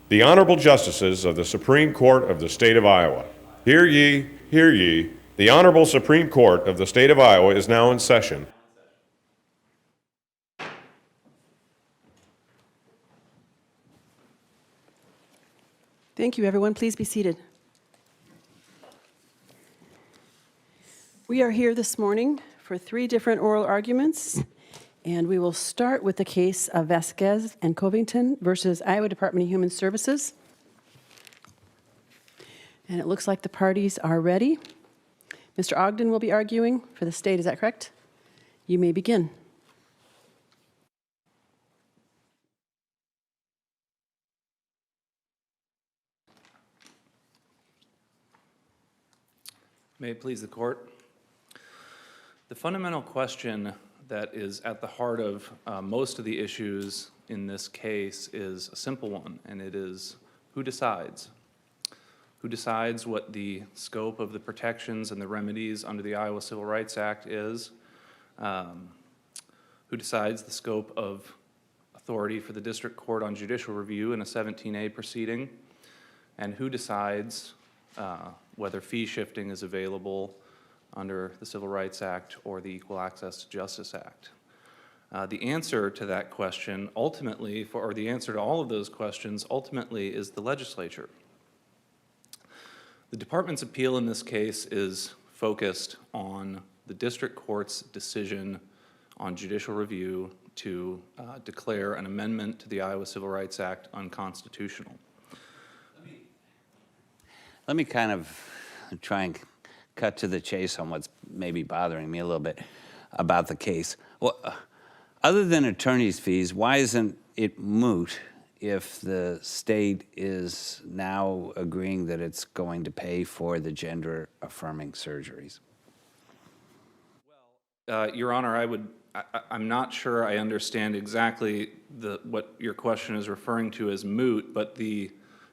The Honorable Justices of the Supreme Court of the State of Iowa. Hear ye, hear ye. The Honorable Supreme Court of the State of Iowa is now in session. Thank you, everyone. Please be seated. We are here this morning for 3 different oral arguments, and we will start with the case of Vasquez and Covington versus Iowa Department of Human Services. And it looks like the parties are ready. Mr. Ogden will be arguing for the state, is that correct? You may begin. May it please the court. The fundamental question that is at the heart of most of the issues in this case is a simple one, and it is who decides? Who decides what the scope of the protections and the remedies under the Iowa Civil Rights Act is? Who decides the scope of authority for the district court on judicial review in a 17A proceeding? And who decides whether fee shifting is available under the Civil Rights Act or the Equal Access to Justice Act? The answer to that question ultimately, or the answer to all of those questions ultimately, is the legislature. The department's appeal in this case is focused on the district court's decision on judicial review to declare an amendment to the Iowa Civil Rights Act unconstitutional. Let me kind of try and cut to the chase on what's maybe bothering me a little bit about the case. Well, other than attorney's fees, why isn't it moot if the state is now agreeing that it's going to pay for the gender-affirming surgeries? Well, Your Honor, I'm not sure I understand exactly what your question is referring to as moot, but the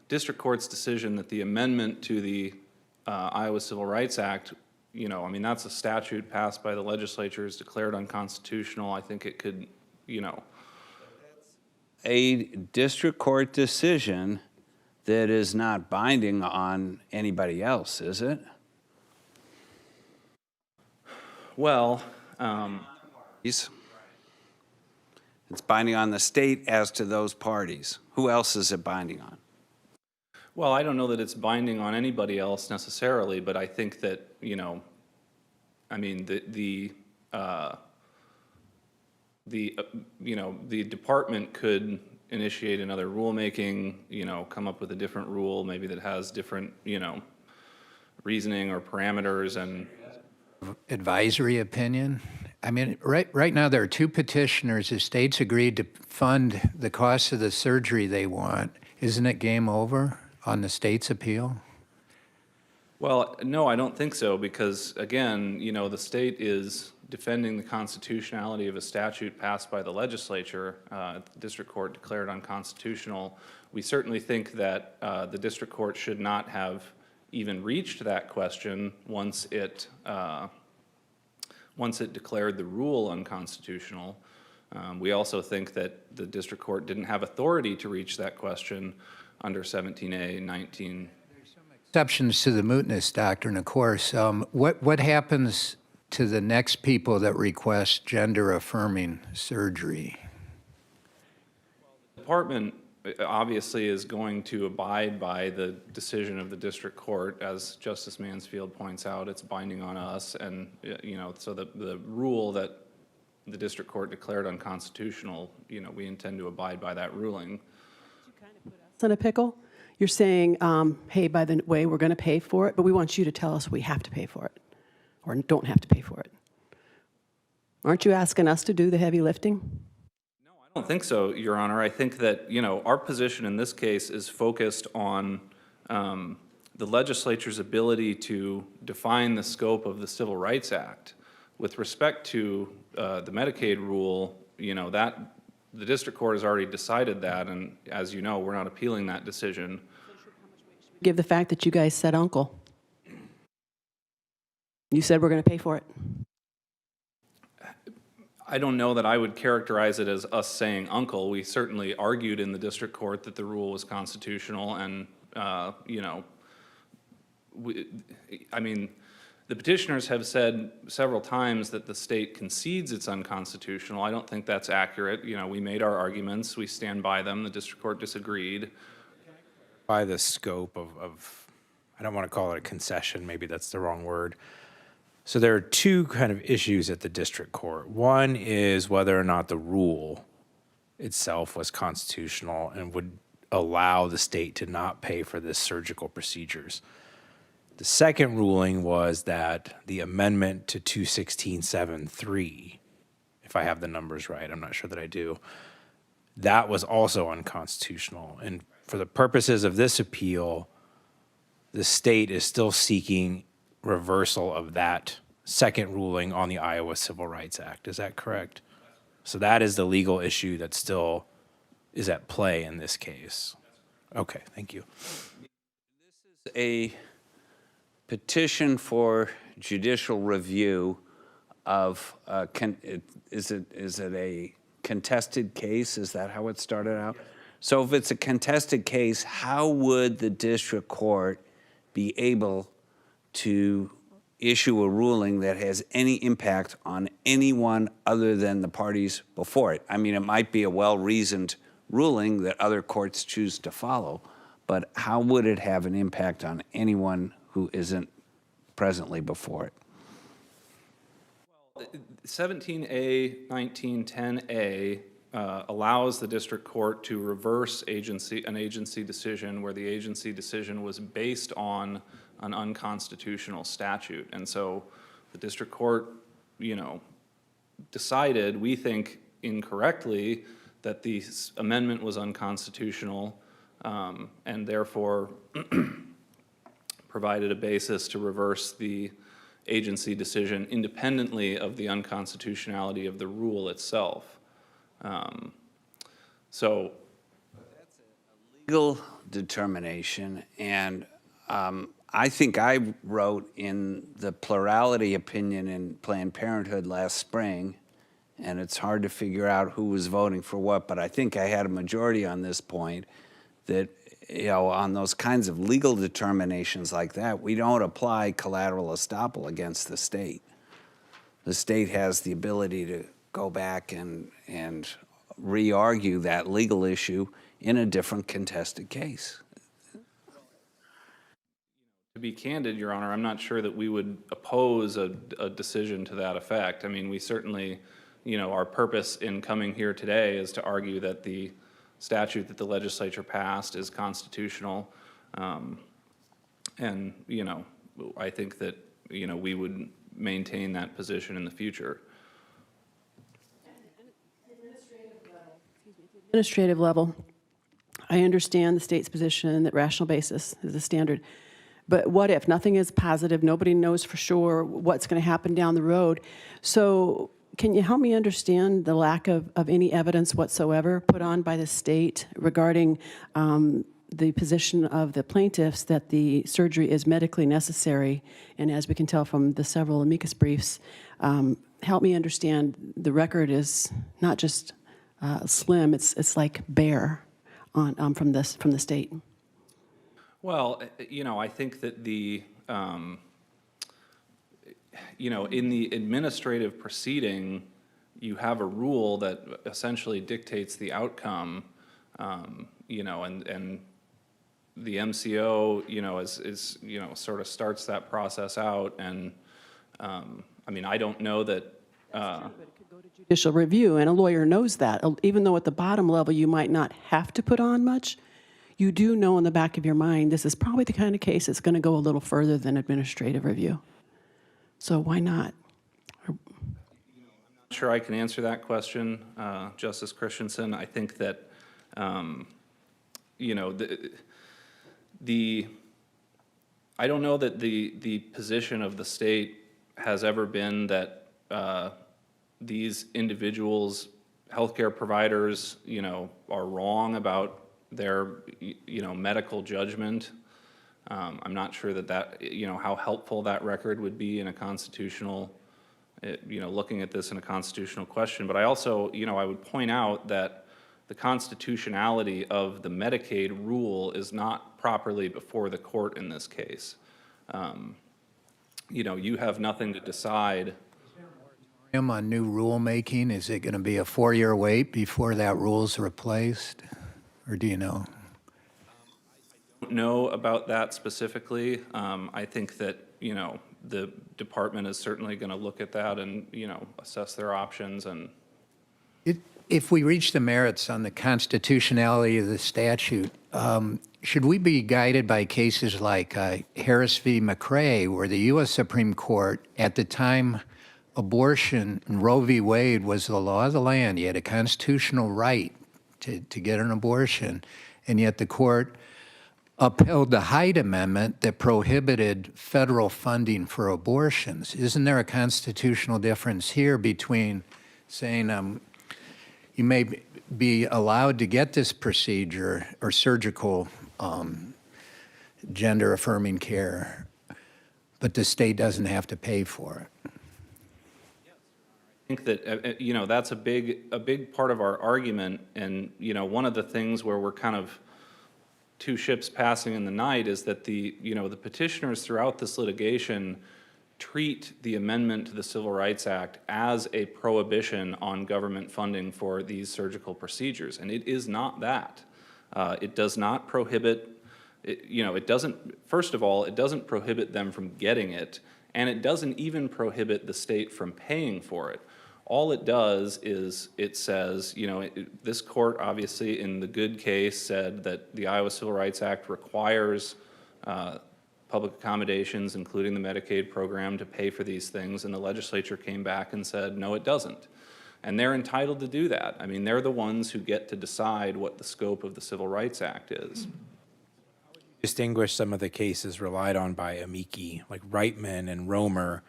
district court's decision that the amendment to the Iowa Civil Rights Act, I mean, that's a statute passed by the legislature, is declared unconstitutional. I think it could, A district court decision that is not binding on anybody else, is it? Well, It's binding on the state as to those parties. Who else is it binding on? well, I don't know that it's binding on anybody else necessarily, but I think that, I mean, the department could initiate another rulemaking, come up with a different rule, maybe that has different, reasoning or parameters and advisory opinion. I mean, right now there are 2 petitioners. The state's agreed to fund the cost of the surgery they want. Isn't it game over on the state's appeal? Well, no, I don't think so, because again, the state is defending the constitutionality of a statute passed by the legislature. The district court declared unconstitutional. We certainly think that the district court should not have even reached that question once it declared the rule unconstitutional. We also think that the district court didn't have authority to reach that question under 17A 19. Exceptions to the mootness doctrine, of course. What happens to the next people that request gender-affirming surgery? The department obviously is going to abide by the decision of the district court. As Justice Mansfield points out, it's binding on us, and so the rule that the district court declared unconstitutional, we intend to abide by that ruling. You kind of put us in a pickle. You're saying, hey, by the way, we're going to pay for it, but we want you to tell us we have to pay for it or don't have to pay for it. Aren't you asking us to do the heavy lifting? No, I don't think so, Your Honor. I think that, our position in this case is focused on the legislature's ability to define the scope of the Civil Rights Act. With respect to the Medicaid rule, that the district court has already decided that, and as you know, we're not appealing that decision. Give the fact that you guys said uncle. You said we're going to pay for it. I don't know that I would characterize it as us saying uncle. We certainly argued in the district court that the rule was constitutional, and, you know, I mean, the petitioners have said several times that the state concedes it's unconstitutional. I don't think that's accurate. You know, we made our arguments, we stand by them, the district court disagreed. By the scope of, I don't want to call it a concession, maybe that's the wrong word. So there are two kind of issues at the district court. One is whether or not the rule itself was constitutional and would allow the state to not pay for this surgical procedures. The second ruling was that the amendment to 216.7.3, if I have the numbers right, I'm not sure that I do, that was also unconstitutional. And for the purposes of this appeal, the state is still seeking reversal of that second ruling on the Iowa Civil Rights Act. Is that correct? So that is the legal issue that still is at play in this case. Okay, thank you. A petition for judicial review of, is it a contested case? Is that how it started out? So if it's a contested case, how would the district court be able to issue a ruling that has any impact on anyone other than the parties before it? I mean, it might be a well-reasoned ruling that other courts choose to follow, but how would it have an impact on anyone who isn't presently before it? 17A, 1910A allows the district court to reverse an agency decision where the agency decision was based on an unconstitutional statute. And so the district court, you know, decided, we think incorrectly, that the amendment was unconstitutional, and therefore provided a basis to reverse the agency decision independently of the unconstitutionality of the rule itself. So that's a legal determination, and I think I wrote in the plurality opinion in Planned Parenthood last spring, and it's hard to figure out who was voting for what, but I think I had a majority on this point that, you know, on those kinds of legal determinations like that, we don't apply collateral estoppel against the state. The state has the ability to go back and re-argue that legal issue in a different contested case. to be candid, Your Honor, I'm not sure that we would oppose a decision to that effect. I mean, we certainly, you know, our purpose in coming here today is to argue that the statute that the legislature passed is constitutional. And, you know, I think that, you know, we would maintain that position in the future. Administrative level, I understand the state's position that rational basis is the standard. But what if nothing is positive, nobody knows for sure what's going to happen down the road? So can you help me understand the lack of any evidence whatsoever put on by the state regarding the position of the plaintiffs that the surgery is medically necessary? And as we can tell from the several amicus briefs, help me understand the record is not just slim, it's like bare on from the state. Well, you know, I think that the, you know, in the administrative proceeding, you have a rule that essentially dictates the outcome, you know, and the MCO, you know, is you know, sort of starts that process out. And, I mean, I don't know that. Judicial review, and a lawyer knows that. Even though at the bottom level you might not have to put on much, you do know in the back of your mind this is probably the kind of case that's going to go a little further than administrative review. So why not? I'm not sure I can answer that question, Justice Christensen. I think that, you know, I don't know that the position of the state has ever been that these individuals, healthcare providers, you know, are wrong about their, you know, medical judgment. I'm not sure that, you know, how helpful that record would be in a constitutional looking at this in a constitutional question. But I also, I would point out that the constitutionality of the Medicaid rule is not properly before the court in this case. You have nothing to decide. On new rulemaking, is it going to be a 4-year wait before that rule's replaced? Or do you know? I don't know about that specifically. I think that, the department is certainly going to look at that and, assess their options. And If we reach the merits on the constitutionality of the statute, should we be guided by cases like Harris v. McRae, where the U.S. Supreme Court, at the time abortion in Roe v. Wade was the law of the land, you had a constitutional right to get an abortion, and yet the court upheld the Hyde Amendment that prohibited federal funding for abortions? Isn't there a constitutional difference here between saying you may be allowed to get this procedure or surgical gender-affirming care, but the state doesn't have to pay for it? I think that, that's a big part of our argument. And, one of the things where we're kind of two ships passing in the night is that the petitioners throughout this litigation treat the amendment to the Civil Rights Act as a prohibition on government funding for these surgical procedures. And it is not that. It does not prohibit, it doesn't, first of all, it doesn't prohibit them from getting it, and it doesn't even prohibit the state from paying for it. All it does is it says, this court obviously in the Good case said that the Iowa Civil Rights Act requires public accommodations, including the Medicaid program, to pay for these things, and the legislature came back and said, no, it doesn't. And they're entitled to do that. I mean, they're the ones who get to decide what the scope of the Civil Rights Act is. Distinguish some of the cases relied on by amici, like Reitman and Romer,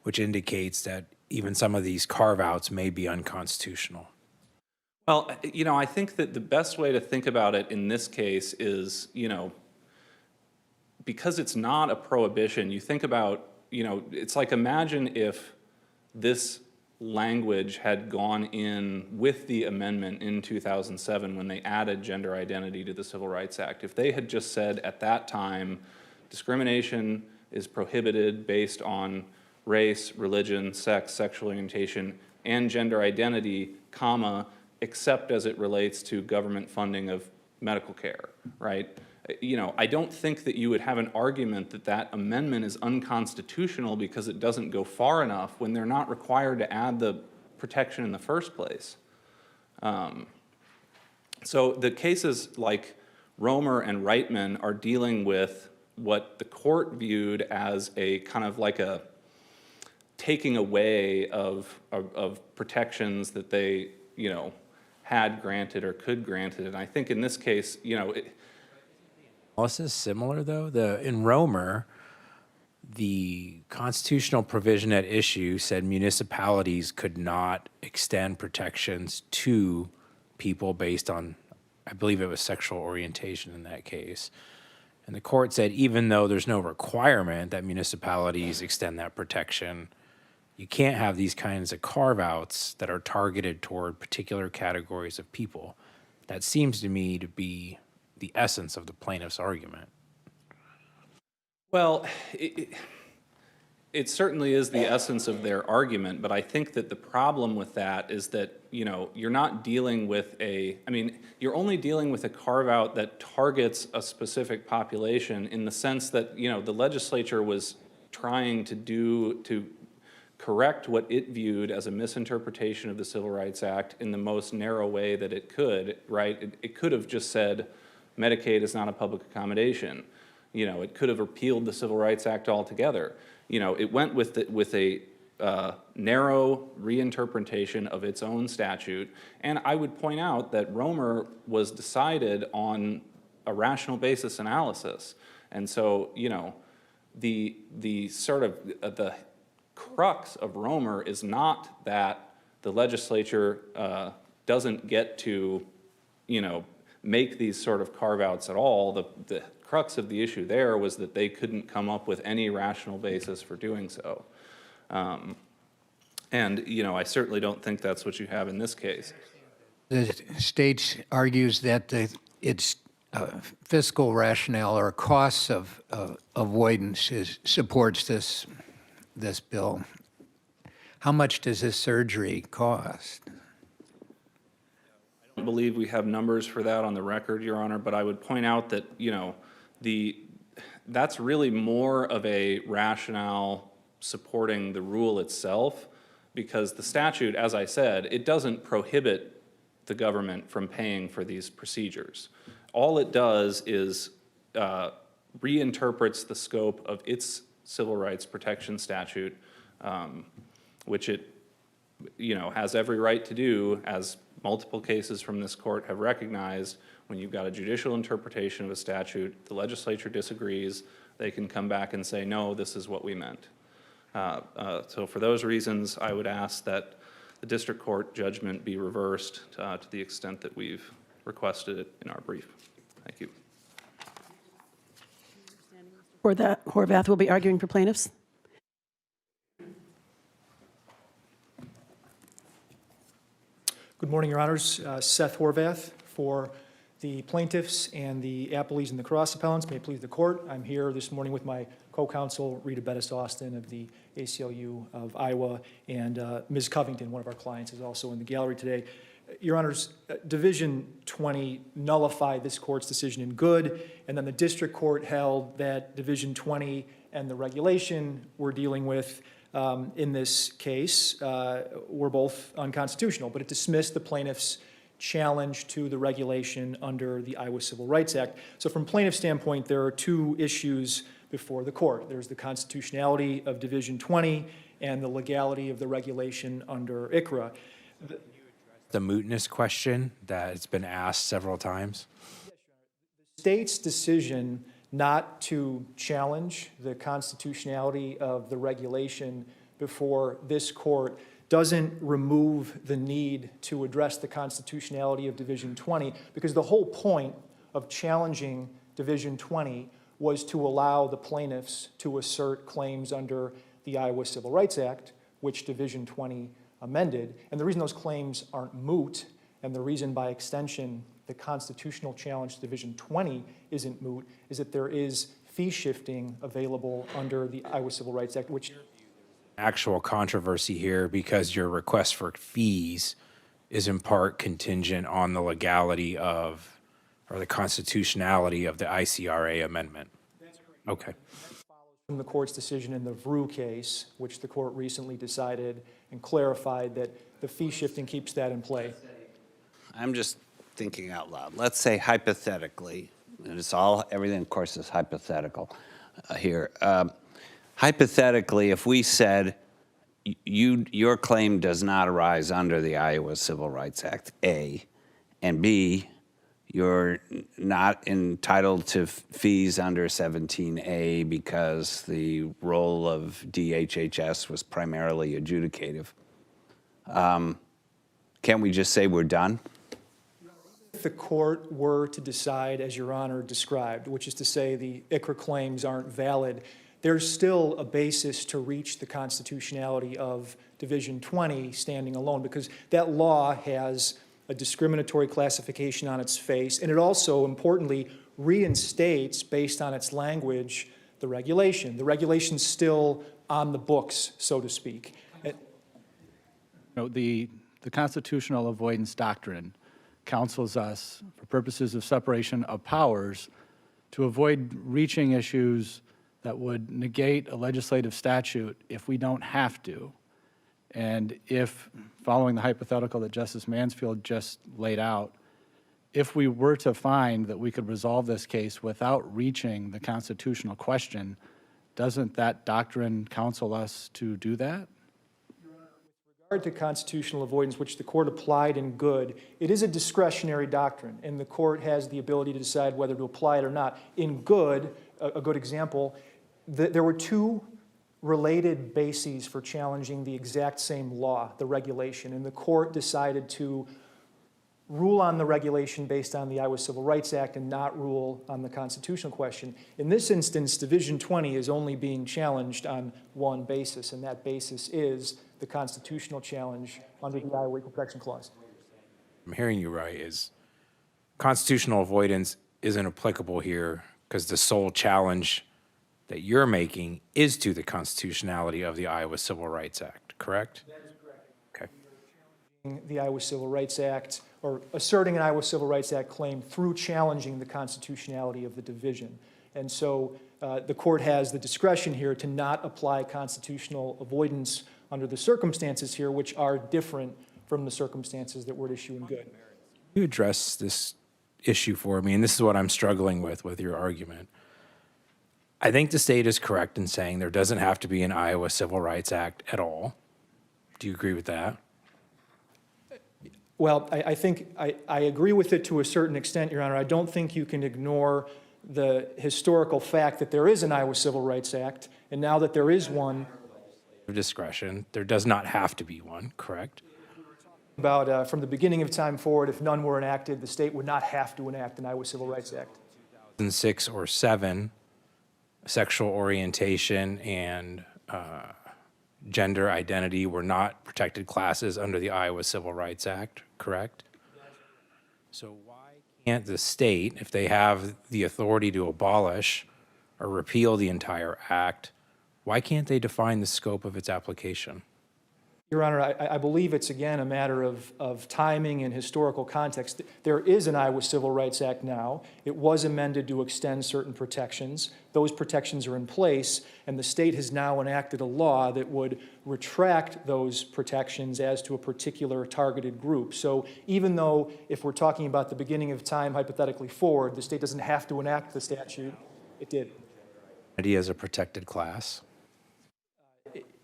which indicates that even some of these carve-outs may be unconstitutional. Well, I think that the best way to think about it in this case is, because it's not a prohibition, you think about, it's like imagine if this language had gone in with the amendment in 2007 when they added gender identity to the Civil Rights Act. If they had just said at that time, discrimination is prohibited based on race, religion, sex, sexual orientation, and gender identity, comma, except as it relates to government funding of medical care, right? I don't think that you would have an argument that that amendment is unconstitutional because it doesn't go far enough when they're not required to add the protection in the first place. So the cases like Romer and Reitman are dealing with what the court viewed as a kind of like a taking away of protections that they, had granted or could grant it. And I think in this case, This is similar, though. In Romer, the constitutional provision at issue said municipalities could not extend protections to people based on, I believe it was sexual orientation in that case. And the court said even though there's no requirement that municipalities extend that protection, you can't have these kinds of carve-outs that are targeted toward particular categories of people. That seems to me to be the essence of the plaintiff's argument. Well, it certainly is the essence of their argument, but I think that the problem with that is that, you're not dealing with you're only dealing with a carve-out that targets a specific population in the sense that, the legislature was trying to correct what it viewed as a misinterpretation of the Civil Rights Act in the most narrow way that it could, right? It could have just said, Medicaid is not a public accommodation. It could have repealed the Civil Rights Act altogether. It went with a narrow reinterpretation of its own statute. And I would point out that Romer was decided on a rational basis analysis. And so, the sort of the crux of Romer is not that the legislature doesn't get to, make these sort of carve-outs at all. The crux of the issue there was that they couldn't come up with any rational basis for doing so. And, you know, I certainly don't think that's what you have in this case. The state argues that its fiscal rationale or costs of avoidance supports this bill. How much does this surgery cost? I don't believe we have numbers for that on the record, Your Honor, but I would point out that, you know, that's really more of a rationale supporting the rule itself, because the statute, as I said, it doesn't prohibit the government from paying for these procedures. All it does is reinterprets the scope of its civil rights protection statute, which it, you know, has every right to do, as multiple cases from this court have recognized. When you've got a judicial interpretation of a statute, the legislature disagrees, they can come back and say, no, this is what we meant. So for those reasons, I would ask that the district court judgment be reversed to the extent that we've requested it in our brief. Thank you. Horvath will be arguing for plaintiffs. Good morning, Your Honors. Seth Horvath for the plaintiffs and the appellees and the cross appellants. May it please the court. I'm here this morning with my co-counsel, Rebuttal Austin of the ACLU of Iowa, and Ms. Covington, one of our clients, is also in the gallery today. Your Honors, Division 20 nullified this court's decision in good, and then the district court held that Division 20 and the regulation we're dealing with in this case were both unconstitutional, but it dismissed the plaintiff's challenge to the regulation under the Iowa Civil Rights Act. So from plaintiff's standpoint, there are two issues before the court. There's the constitutionality of Division 20 and the legality of the regulation under ICRA. The mootness question that has been asked several times. The state's decision not to challenge the constitutionality of the regulation before this court doesn't remove the need to address the constitutionality of Division 20, because the whole point of challenging Division 20 was to allow the plaintiffs to assert claims under the Iowa Civil Rights Act, which Division 20 amended. And the reason those claims aren't moot, and the reason by extension the constitutional challenge to Division 20 isn't moot, is that there is fee shifting available under the Iowa Civil Rights Act, which Actual controversy here because your request for fees is in part contingent on the legality of, or the constitutionality of the ICRA amendment. That's correct. Okay. from the court's decision in the Vrew case, which the court recently decided and clarified that the fee shifting keeps that in play. I'm just thinking out loud. Let's say hypothetically, and it's all, everything of course is hypothetical here. Hypothetically, if we said your claim does not arise under the Iowa Civil Rights Act, A, and B, you're not entitled to fees under 17A because the role of DHHS was primarily adjudicative. Can't we just say we're done? If the court were to decide, as Your Honor described, which is to say the ICRA claims aren't valid, there's still a basis to reach the constitutionality of Division 20 standing alone, because that law has a discriminatory classification on its face, and it also, importantly, reinstates, based on its language, the regulation. The regulation's still on the books, so to speak. The constitutional avoidance doctrine counsels us, for purposes of separation of powers, to avoid reaching issues that would negate a legislative statute if we don't have to. And if, following the hypothetical that Justice Mansfield just laid out, if we were to find that we could resolve this case without reaching the constitutional question, doesn't that doctrine counsel us to do that? With regard to constitutional avoidance, which the court applied in good, it is a discretionary doctrine, and the court has the ability to decide whether to apply it or not. In good, a good example, there were two related bases for challenging the exact same law, the regulation, and the court decided to rule on the regulation based on the Iowa Civil Rights Act and not rule on the constitutional question. In this instance, Division 20 is only being challenged on one basis, and that basis is the constitutional challenge under the Iowa Equal Protection Clause. I'm hearing you right, is constitutional avoidance isn't applicable here because the sole challenge that you're making is to the constitutionality of the Iowa Civil Rights Act, correct? That is correct. Okay. The Iowa Civil Rights Act, or asserting an Iowa Civil Rights Act claim through challenging the constitutionality of the division. And so the court has the discretion here to not apply constitutional avoidance under the circumstances here, which are different from the circumstances that were at issue in Good. You address this issue for me, and this is what I'm struggling with your argument. I think the state is correct in saying there doesn't have to be an Iowa Civil Rights Act at all. Do you agree with that? Well, I think I agree with it to a certain extent, Your Honor. I don't think you can ignore the historical fact that there is an Iowa Civil Rights Act, and now that there is one. Discretion, there does not have to be one, correct? About from the beginning of time forward, if none were enacted, the state would not have to enact an Iowa Civil Rights Act. 2006 or 7, sexual orientation and gender identity were not protected classes under the Iowa Civil Rights Act, correct? So why can't the state, if they have the authority to abolish or repeal the entire act, why can't they define the scope of its application? Your Honor, I believe it's, again, a matter of timing and historical context. There is an Iowa Civil Rights Act now. It was amended to extend certain protections. Those protections are in place, and the state has now enacted a law that would retract those protections as to a particular targeted group. So even though, if we're talking about the beginning of time, hypothetically forward, the state doesn't have to enact the statute, it did. As a protected class?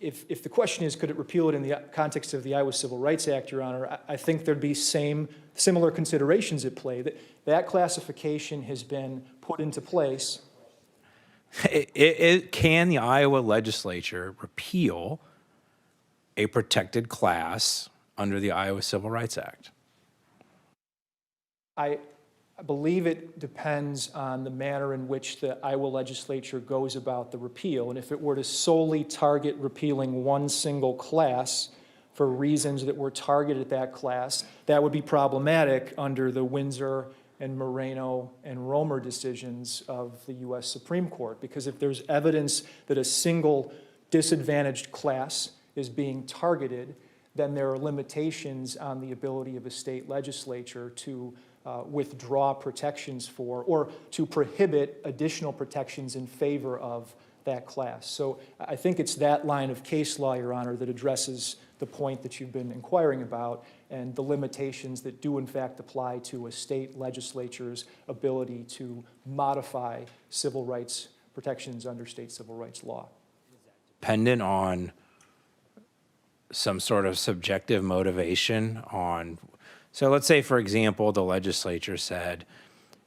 If the question is, could it repeal it in the context of the Iowa Civil Rights Act, Your Honor, I think there'd be similar considerations at play. That classification has been put into place. Can the Iowa legislature repeal a protected class under the Iowa Civil Rights Act? I believe it depends on the manner in which the Iowa legislature goes about the repeal. And if it were to solely target repealing one single class for reasons that were targeted at that class, that would be problematic under the Windsor and Moreno and Romer decisions of the U.S. Supreme Court. Because if there's evidence that a single disadvantaged class is being targeted, then there are limitations on the ability of a state legislature to withdraw protections for, or to prohibit additional protections in favor of that class. So I think it's that line of case law, Your Honor, that addresses the point that you've been inquiring about and the limitations that do in fact apply to a state legislature's ability to modify civil rights protections under state civil rights law. Dependent on some sort of subjective motivation on. So let's say, for example, the legislature said,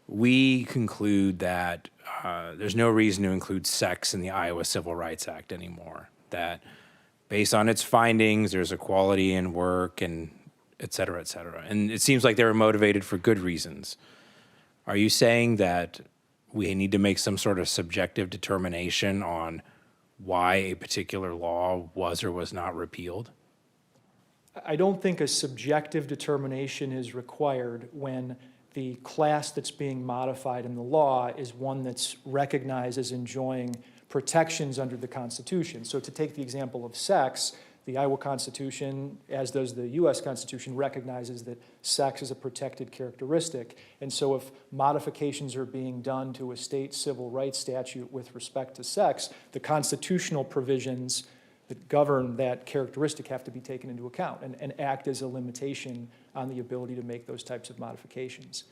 we conclude that there's no reason to include sex in the Iowa Civil Rights Act anymore, that based on its findings, there's equality in work and et cetera, et cetera. And it seems like they were motivated for good reasons. Are you saying that we need to make some sort of subjective determination on why a particular law was or was not repealed? I don't think a subjective determination is required when the class that's being modified in the law is one that's recognized as enjoying protections under the Constitution. So to take the example of sex, the Iowa Constitution, as does the U.S. Constitution, recognizes that sex is a protected characteristic. And so if modifications are being done to a state civil rights statute with respect to sex, the constitutional provisions that govern that characteristic have to be taken into account and act as a limitation on the ability to make those types of modifications.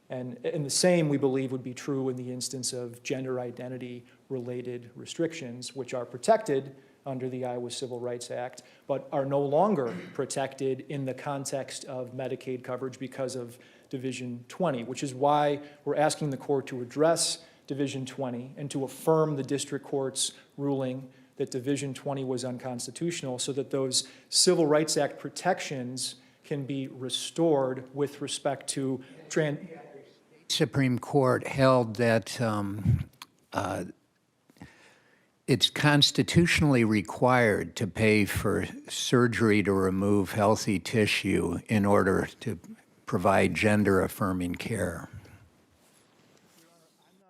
And the same, we believe, would be true in the instance of gender identity-related restrictions, which are protected under the Iowa Civil Rights Act, but are no longer protected in the context of Medicaid coverage because of Division 20, which is why we're asking the court to address Division 20 and to affirm the district court's ruling that Division 20 was unconstitutional so that those Civil Rights Act protections can be restored with respect to Supreme Court held that it's constitutionally required to pay for surgery to remove healthy tissue in order to provide gender-affirming care.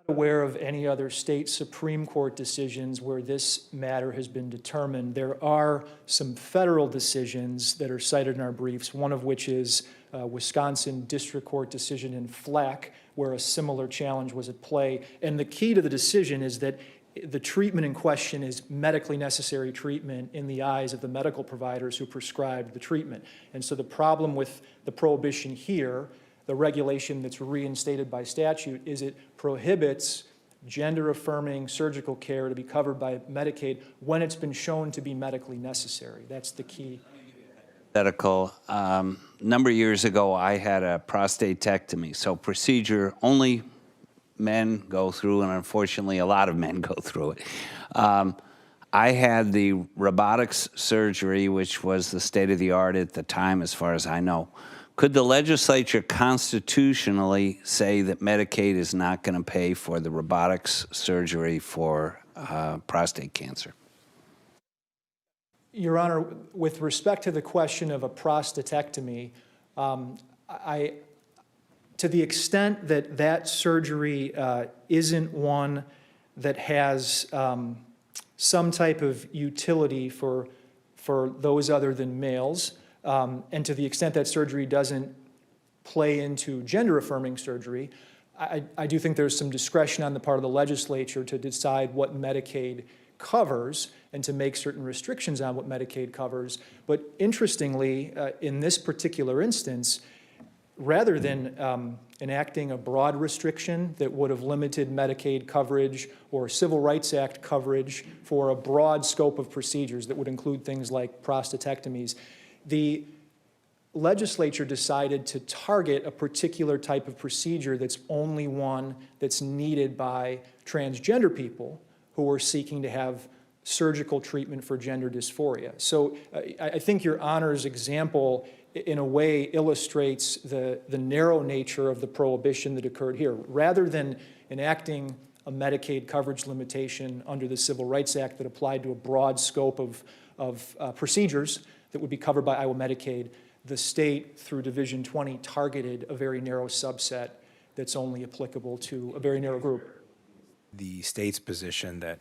Aware of any other state Supreme Court decisions where this matter has been determined. There are some federal decisions that are cited in our briefs, one of which is Wisconsin District Court decision in Flack, where a similar challenge was at play. And the key to the decision is that the treatment in question is medically necessary treatment in the eyes of the medical providers who prescribed the treatment. And so the problem with the prohibition here, the regulation that's reinstated by statute, is it prohibits gender-affirming surgical care to be covered by Medicaid when it's been shown to be medically necessary. That's the key. Hypothetical. Number of years ago, I had a prostatectomy, so procedure only men go through, and unfortunately, a lot of men go through it. I had the robotics surgery, which was the state of the art at the time, as far as I know. Could the legislature constitutionally say that Medicaid is not going to pay for the robotics surgery for prostate cancer? Your Honor, with respect to the question of a prostatectomy, to the extent that that surgery isn't one that has some type of utility for those other than males, and to the extent that surgery doesn't play into gender-affirming surgery, I do think there's some discretion on the part of the legislature to decide what Medicaid covers and to make certain restrictions on what Medicaid covers. But interestingly, in this particular instance, rather than enacting a broad restriction that would have limited Medicaid coverage or Civil Rights Act coverage for a broad scope of procedures that would include things like prostatectomies, the legislature decided to target a particular type of procedure that's only one that's needed by transgender people who are seeking to have surgical treatment for gender dysphoria. So I think Your Honor's example in a way illustrates the narrow nature of the prohibition that occurred here. Rather than enacting a Medicaid coverage limitation under the Civil Rights Act that applied to a broad scope of procedures that would be covered by Iowa Medicaid, the state, through Division 20, targeted a very narrow subset that's only applicable to a very narrow group. The state's position that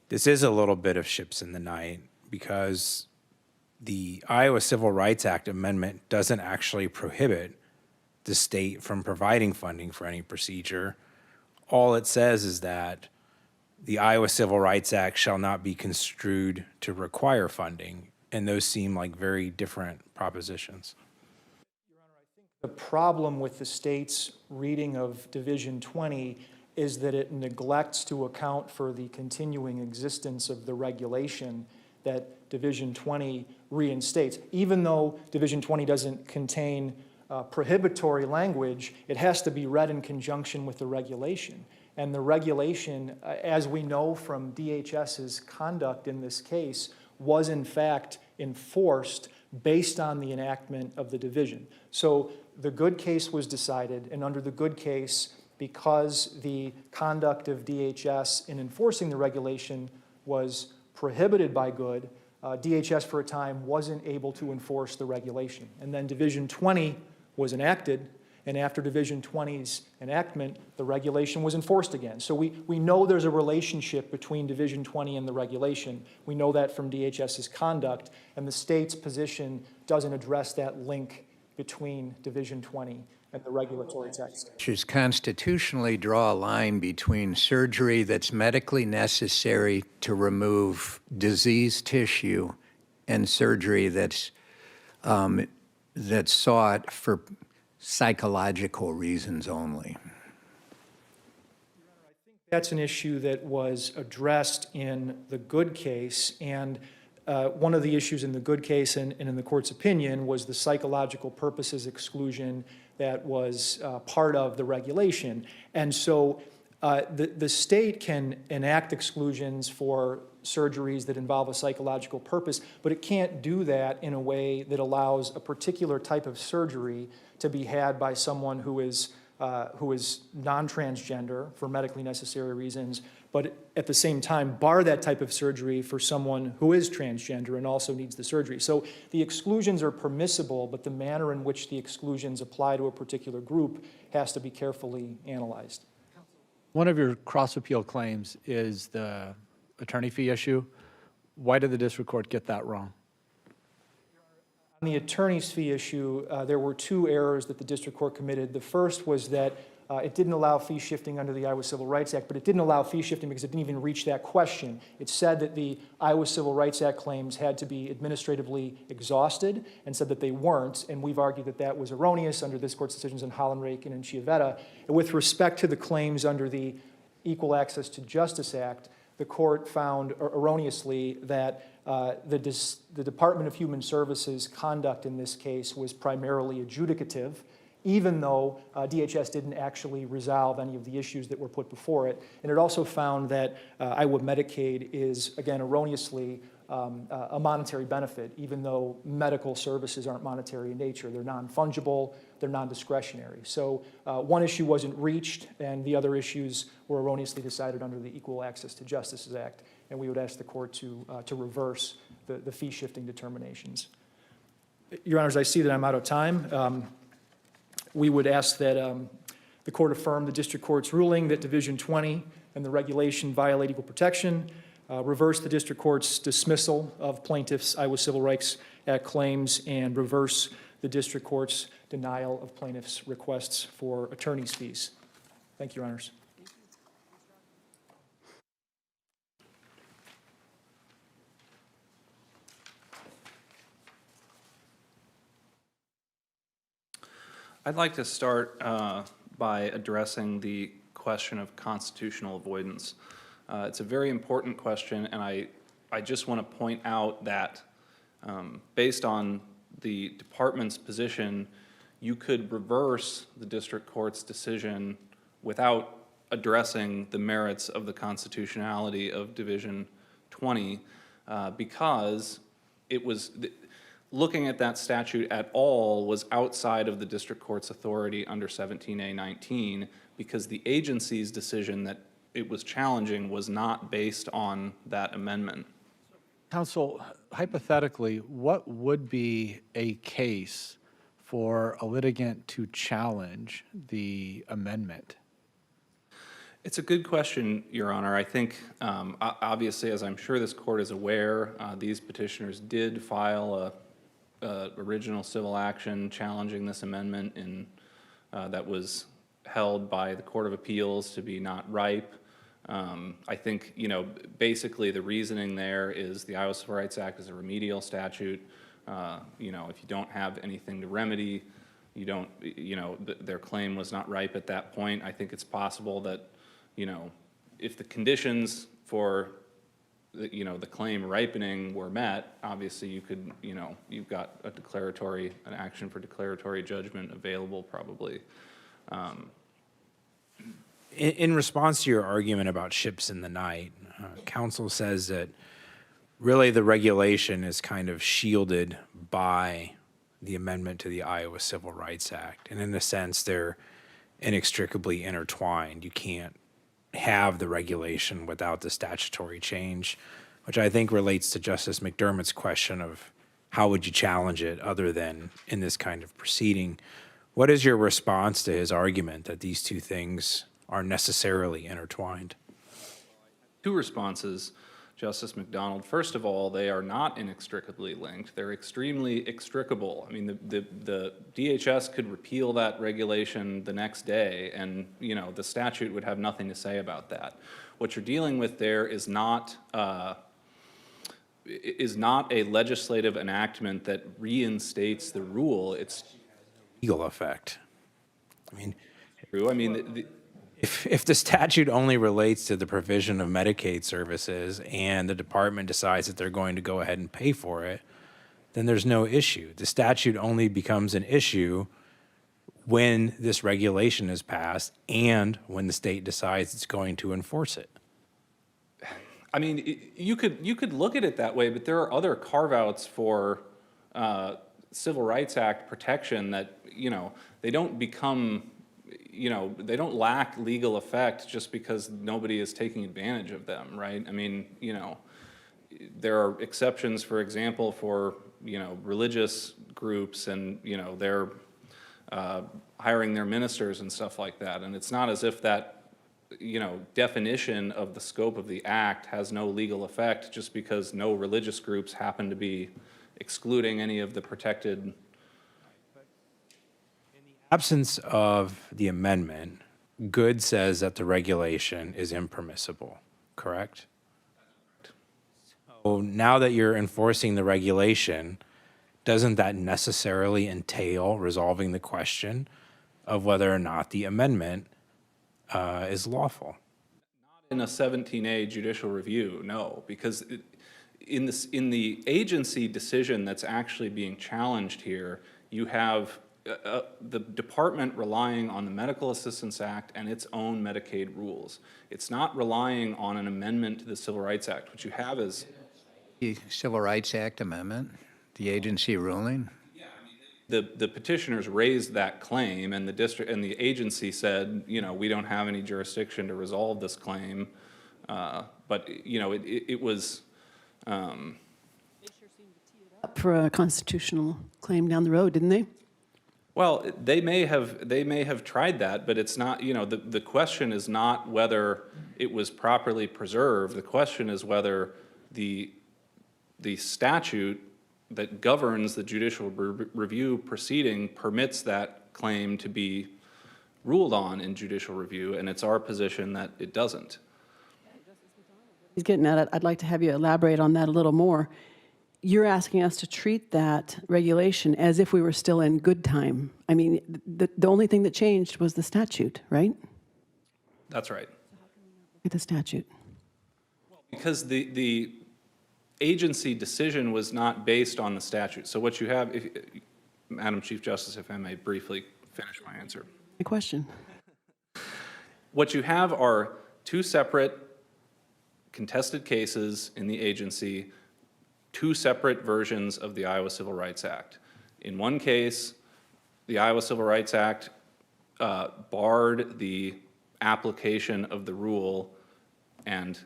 this is a little bit of ships in the night because the Iowa Civil Rights Act amendment doesn't actually prohibit the state from providing funding for any procedure. All it says is that the Iowa Civil Rights Act shall not be construed to require funding, and those seem like very different propositions. Your Honor, I think the problem with the state's reading of Division 20 is that it neglects to account for the continuing existence of the regulation that Division 20 reinstates. Even though Division 20 doesn't contain prohibitory language, it has to be read in conjunction with the regulation. And the regulation, as we know from DHS's conduct in this case, was in fact enforced based on the enactment of the division. So the good case was decided, and under the good case, because the conduct of DHS in enforcing the regulation was prohibited by good, DHS for a time wasn't able to enforce the regulation. And then Division 20 was enacted, and after Division 20's enactment, the regulation was enforced again. So we know there's a relationship between Division 20 and the regulation. We know that from DHS's conduct, and the state's position doesn't address that link between Division 20 and the regulatory text. Should constitutionally draw a line between surgery that's medically necessary to remove diseased tissue and surgery that's sought for psychological reasons only. That's an issue that was addressed in the good case, and one of the issues in the good case and in the court's opinion was the psychological purposes exclusion that was part of the regulation. And so the state can enact exclusions for surgeries that involve a psychological purpose, but it can't do that in a way that allows a particular type of surgery to be had by someone who is non-transgender for medically necessary reasons but at the same time, bar that type of surgery for someone who is transgender and also needs the surgery. So the exclusions are permissible, but the manner in which the exclusions apply to a particular group has to be carefully analyzed. One of your cross-appeal claims is the attorney fee issue. Why did the district court get that wrong? On the attorney's fee issue, there were two errors that the district court committed. The first was that it didn't allow fee shifting under the Iowa Civil Rights Act, but it didn't allow fee shifting because it didn't even reach that question. It said that the Iowa Civil Rights Act claims had to be administratively exhausted and said that they weren't, and we've argued that that was erroneous under this court's decisions in Hollenrake and in Chiavetta. And with respect to the claims under the Equal Access to Justice Act, the court found erroneously that the Department of Human Services conduct in this case was primarily adjudicative, even though DHS didn't actually resolve any of the issues that were put before it. And it also found that Iowa Medicaid is, again, erroneously a monetary benefit, even though medical services aren't monetary in nature. They're non-fungible, they're non-discretionary. So one issue wasn't reached, and the other issues were erroneously decided under the Equal Access to Justice Act, and we would ask the court to reverse the fee-shifting determinations. Your Honors, I see that I'm out of time. We would ask that the court affirm the district court's ruling that Division 20 and the regulation violate equal protection, reverse the district court's dismissal of plaintiffs' Iowa Civil Rights Act claims, and reverse the district court's denial of plaintiffs' requests for attorney's fees. Thank you, Your Honors. I'd like to start by addressing the question of constitutional avoidance. It's a very important question, and I just want to point out that based on the department's position, you could reverse the district court's decision without addressing the merits of the constitutionality of Division 20 because it was... Looking at that statute at all was outside of the district court's authority under 17A19 because the agency's decision that it was challenging was not based on that amendment. Counsel, hypothetically, what would be a case for a litigant to challenge the amendment? It's a good question, Your Honor. I think, obviously, as I'm sure this court is aware, these petitioners did file a original civil action challenging this amendment that was held by the Court of Appeals to be not ripe. I think, basically the reasoning there is the Iowa Civil Rights Act is a remedial statute. If you don't have anything to remedy, their claim was not ripe at that point. I think it's possible that, if the conditions for the claim ripening were met, obviously you could, you've got an action for declaratory judgment available probably. In response to your argument about ships in the night, counsel says that really the regulation is kind of shielded by the amendment to the Iowa Civil Rights Act. And in a sense, they're inextricably intertwined. You can't have the regulation without the statutory change, which I think relates to Justice McDermott's question of how would you challenge it other than in this kind of proceeding. What is your response to his argument that these two things are necessarily intertwined? Two responses, Justice McDonald. First of all, they are not inextricably linked. They're extremely extricable. I mean, the DHS could repeal that regulation the next day and, the statute would have nothing to say about that. What you're dealing with there is not a legislative enactment that reinstates the rule. It's Legal effect. true. I mean, If the statute only relates to the provision of Medicaid services and the department decides that they're going to go ahead and pay for it, then there's no issue. The statute only becomes an issue when this regulation is passed and when the state decides it's going to enforce it. I mean, you could look at it that way, but there are other carve-outs for Civil Rights Act protection that, they don't become you know, they don't lack legal effect just because nobody is taking advantage of them, right? I mean, you know, there are exceptions, for example, for, you know, religious groups and, you know, they're hiring their ministers and stuff like that. And it's not as if that, you know, definition of the scope of the act has no legal effect just because no religious groups happen to be excluding any of the protected. Absence of the amendment, Good says that the regulation is impermissible, correct? So now that you're enforcing the regulation, doesn't that necessarily entail resolving the question of whether or not the amendment is lawful? In a 17A judicial review, no, because in the agency decision that's actually being challenged here, you have the department relying on the Medical Assistance Act and its own Medicaid rules. It's not relying on an amendment to the Civil Rights Act. What you have is The Civil Rights Act amendment, the agency ruling? the petitioners raised that claim, and the district and the agency said, you know, we don't have any jurisdiction to resolve this claim. But you know, it was. Up for a constitutional claim down the road, didn't they? Well, they may have tried that, but it's not, you know, the question is not whether it was properly preserved. The question is whether the statute that governs the judicial review proceeding permits that claim to be ruled on in judicial review, and it's our position that it doesn't. He's getting at it. I'd like to have you elaborate on that a little more. You're asking us to treat that regulation as if we were still in good time. I mean, the only thing that changed was the statute, right? That's right. Look at the statute. Because the agency decision was not based on the statute. So what you have, Madam Chief Justice, if I may briefly finish my answer. My question. What you have are two separate contested cases in the agency, two separate versions of the Iowa Civil Rights Act. In one case, the Iowa Civil Rights Act barred the application of the rule, and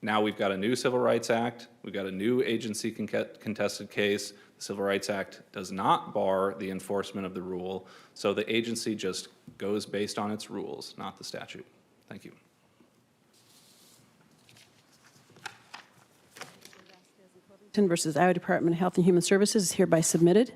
now we've got a new Civil Rights Act, we've got a new agency contested case. The Civil Rights Act does not bar the enforcement of the rule, so the agency just goes based on its rules, not the statute. Thank you. Versus Iowa Department of Health and Human Services is hereby submitted.